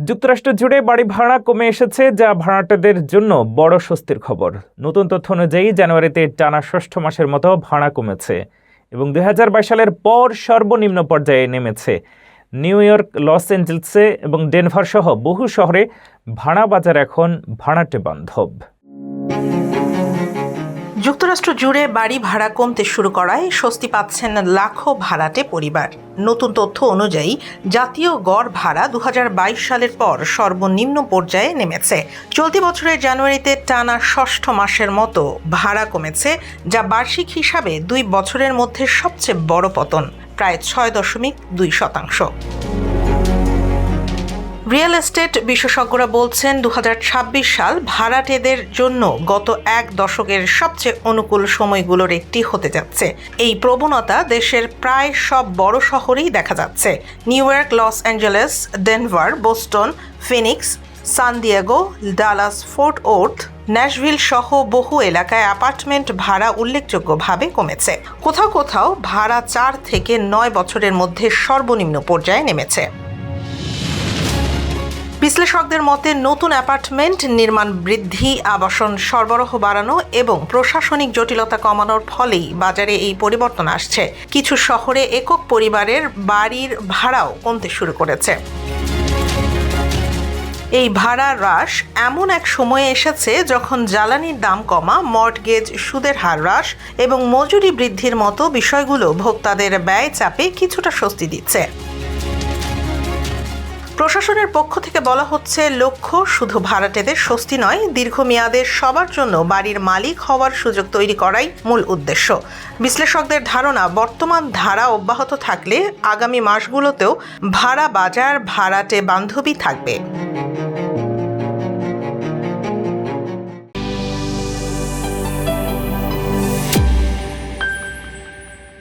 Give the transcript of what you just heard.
যুক্তরাষ্ট্র জুড়ে বাড়ি ভাড়া কমে এসেছে, যা ভাড়াটেদের জন্য বড় স্বস্তির খবর। নতুন তথ্য অনুযায়ী জানুয়ারিতে টানা ষষ্ঠ মাসের মতো ভাড়া কমেছে এবং ২০২২ সালের পর সর্বনিম্ন পর্যায়ে নেমেছে। নিউ ইয়র্ক, লস অ্যাঞ্জেলেসে এবং ডেনভার সহ বহু শহরে ভাড়া বাজার এখন ভাড়াটে বান্ধব। যুক্তরাষ্ট্র জুড়ে বাড়ি ভাড়া কমতে শুরু করায় স্বস্তি পাচ্ছেন লাখো ভাড়াটে পরিবার। নতুন তথ্য অনুযায়ী জাতীয় গড় ভাড়া ২০২২ সালের পর সর্বনিম্ন পর্যায়ে নেমেছে। চলতি বছরের জানুয়ারিতে টানা ষষ্ঠ মাসের মতো ভাড়া কমেছে, যা বার্ষিক হিসাবে ২ বছরের মধ্যে সবচেয়ে বড় পতন, প্রায় ৬.২%। রিয়েল এস্টেট বিশেষজ্ঞরা বলছেন ২০২৬ সাল ভাড়াটেদের জন্য গত এক দশকের সবচেয়ে অনুকূল সময়গুলোর একটি হতে যাচ্ছে। এই প্রবণতা দেশের প্রায় সব বড় শহরেই দেখা যাচ্ছে। New York, Los Angeles, Denver, Boston, Phoenix, San Diego, Dallas, Fort Worth, Nashville সহ বহু এলাকায় অ্যাপার্টমেন্ট ভাড়া উল্লেখযোগ্যভাবে কমেছে। কোথাও কোথাও ভাড়া ৪ থেকে ৯ বছরের মধ্যে সর্বনিম্ন পর্যায়ে নেমেছে। বিশ্লেষকদের মতে নতুন অ্যাপার্টমেন্ট নির্মাণ বৃদ্ধি, আবাসন সরবরাহ বাড়ানো এবং প্রশাসনিক জটিলতা কমানোর ফলেই বাজারে এই পরিবর্তন আসছে। কিছু শহরে একক পরিবারের বাড়ির ভাড়াও কমতে শুরু করেছে। এই ভাড়া হ্রাস এমন এক সময়ে এসেছে যখন জ্বালানির দাম কমা, মর্টগেজ সুদের হার হ্রাস এবং মজুরি বৃদ্ধির মতো বিষয়গুলো ভোক্তাদের ব্যয় চাপে কিছুটা স্বস্তি দিচ্ছে। প্রশাসনের পক্ষ থেকে বলা হচ্ছে, লক্ষ্য শুধু ভাড়াটেদের স্বস্তি নয়, দীর্ঘমেয়াদে সবার জন্য বাড়ির মালিক হওয়ার সুযোগ তৈরি করাই মূল উদ্দেশ্য। বিশ্লেষকদের ধারণা, বর্তমান ধারা অব্যাহত থাকলে আগামী মাসগুলোতেও ভাড়া বাজার ভাড়াটে বান্ধবী থাকবে।